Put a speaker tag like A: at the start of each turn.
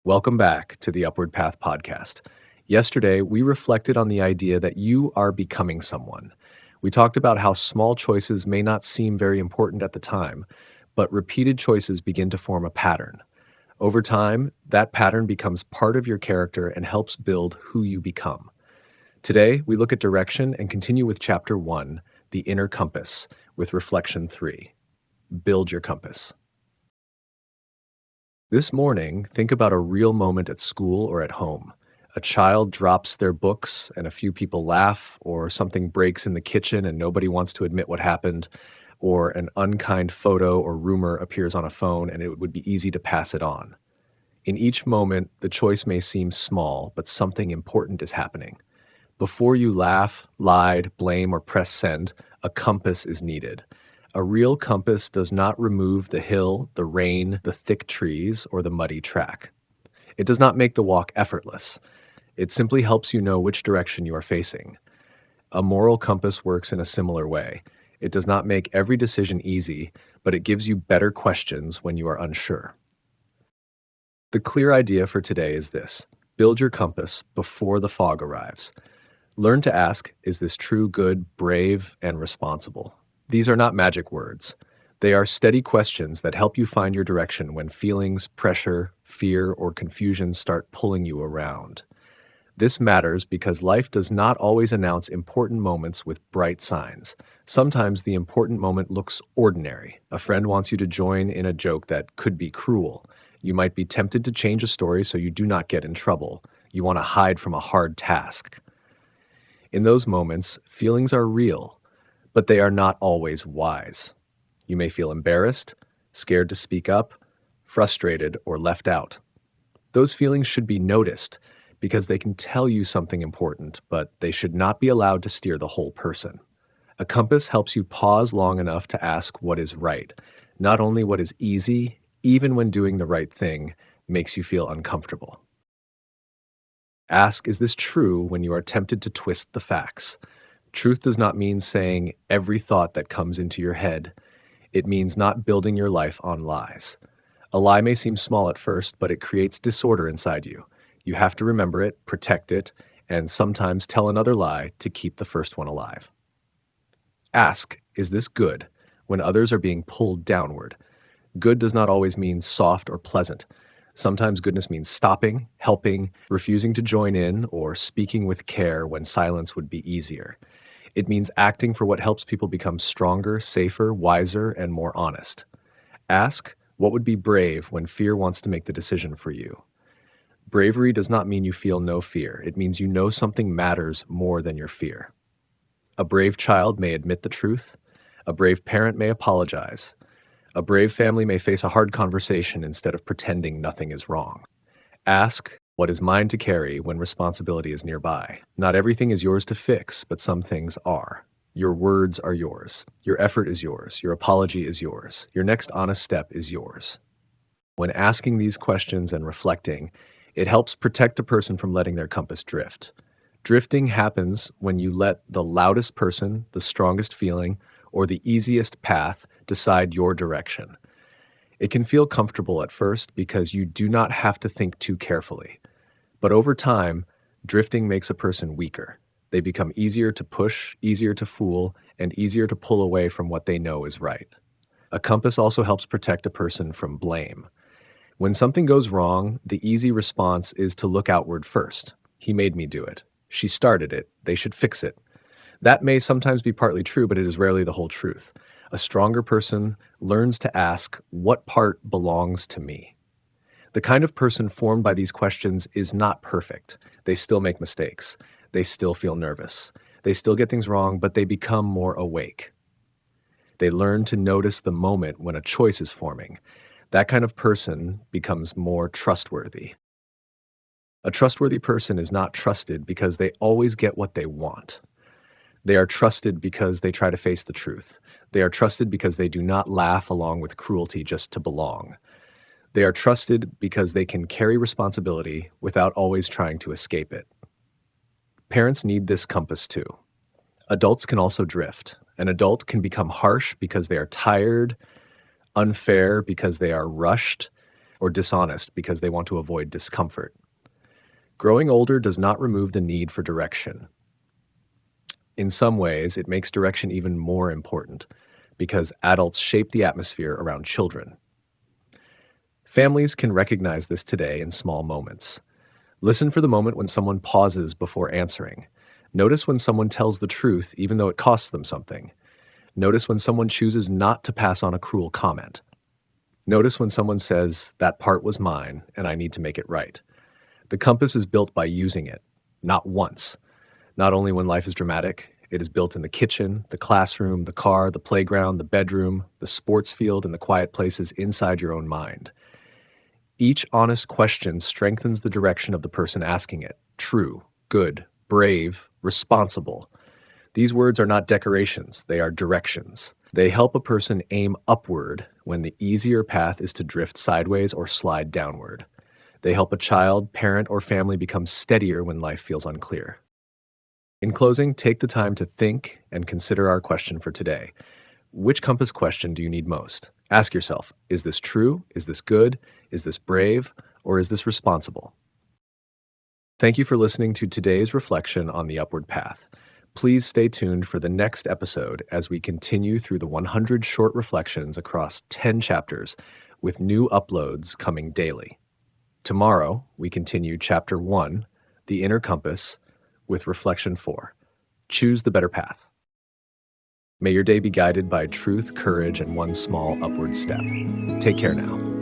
A: Welcome back to the Upward Path podcast. Yesterday, we reflected on the idea that you are becoming someone. We talked about how small choices may not seem very important at the time, but repeated choices begin to form a pattern. Over time, that pattern becomes part of your character and helps build who you become. Today, we look at direction and continue with Chapter 1, The Inner Compass, with Reflection 3. Build your compass. This morning, think about a real moment at school or at home. A child drops their books and a few people laugh, or something breaks in the kitchen and nobody wants to admit what happened, or an unkind photo or rumor appears on a phone and it would be easy to pass it on. In each moment, the choice may seem small, but something important is happening. Before you laugh, lied, blame, or press send, a compass is needed. A real compass does not remove the hill, the rain, the thick trees, or the muddy track. It does not make the walk effortless. It simply helps you know which direction you are facing. A moral compass works in a similar way. It does not make every decision easy, but it gives you better questions when you are unsure. The clear idea for today is this: build your compass before the fog arrives. Learn to ask, is this true, good, brave, and responsible? These are not magic words. They are steady questions that help you find your direction when feelings, pressure, fear, or confusion start pulling you around. This matters because life does not always announce important moments with bright signs. Sometimes the important moment looks ordinary. A friend wants you to join in a joke that could be cruel. You might be tempted to change a story so you do not get in trouble. You want to hide from a hard task. In those moments, feelings are real, but they are not always wise. You may feel embarrassed, scared to speak up, frustrated, or left out. Those feelings should be noticed because they can tell you something important, but they should not be allowed to steer the whole person. A compass helps you pause long enough to ask what is right, not only what is easy, even when doing the right thing makes you feel uncomfortable. Ask, is this true, when you are tempted to twist the facts? Truth does not mean saying every thought that comes into your head. It means not building your life on lies. A lie may seem small at first, but it creates disorder inside you. You have to remember it, protect it, and sometimes tell another lie to keep the first one alive. Ask, is this good, when others are being pulled downward? Good does not always mean soft or pleasant. Sometimes goodness means stopping, helping, refusing to join in, or speaking with care when silence would be easier. It means acting for what helps people become stronger, safer, wiser, and more honest. Ask, what would be brave when fear wants to make the decision for you? Bravery does not mean you feel no fear. It means you know something matters more than your fear. A brave child may admit the truth. A brave parent may apologize. A brave family may face a hard conversation instead of pretending nothing is wrong. Ask, what is mine to carry, when responsibility is nearby? Not everything is yours to fix, but some things are. Your words are yours. Your effort is yours. Your apology is yours. Your next honest step is yours. When asking these questions and reflecting, it helps protect a person from letting their compass drift. Drifting happens when you let the loudest person, the strongest feeling, or the easiest path decide your direction. It can feel comfortable at first because you do not have to think too carefully. But over time, drifting makes a person weaker. They become easier to push, easier to fool, and easier to pull away from what they know is right. A compass also helps protect a person from blame. When something goes wrong, the easy response is to look outward first. He made me do it. She started it. They should fix it. That may sometimes be partly true, but it is rarely the whole truth. A stronger person learns to ask, what part belongs to me? The kind of person formed by these questions is not perfect. They still make mistakes. They still feel nervous. They still get things wrong, but they become more awake. They learn to notice the moment when a choice is forming. That kind of person becomes more trustworthy. A trustworthy person is not trusted because they always get what they want. They are trusted because they try to face the truth. They are trusted because they do not laugh along with cruelty just to belong. They are trusted because they can carry responsibility without always trying to escape it. Parents need this compass too. Adults can also drift. An adult can become harsh because they are tired, unfair because they are rushed, or dishonest because they want to avoid discomfort. Growing older does not remove the need for direction. In some ways, it makes direction even more important because adults shape the atmosphere around children. Families can recognize this today in small moments. Listen for the moment when someone pauses before answering. Notice when someone tells the truth even though it costs them something. Notice when someone chooses not to pass on a cruel comment. Notice when someone says, "That part was mine and I need to make it right." The compass is built by using it, not once. Not only when life is dramatic, it is built in the kitchen, the classroom, the car, the playground, the bedroom, the sports field, and the quiet places inside your own mind. Each honest question strengthens the direction of the person asking it. True, good, brave, responsible. These words are not decorations, they are directions. They help a person aim upward when the easier path is to drift sideways or slide downward. They help a child, parent, or family become steadier when life feels unclear. In closing, take the time to think and consider our question for today. Which compass question do you need most? Ask yourself, is this true? Is this good? Is this brave? Or is this responsible? Thank you for listening to today's reflection on the upward path. Please stay tuned for the next episode as we continue through the 100 short reflections across 10 chapters with new uploads coming daily. Tomorrow, we continue Chapter 1, The Inner Compass, with Reflection 4, Choose the Better Path. May your day be guided by truth, courage, and one small upward step. Take care now.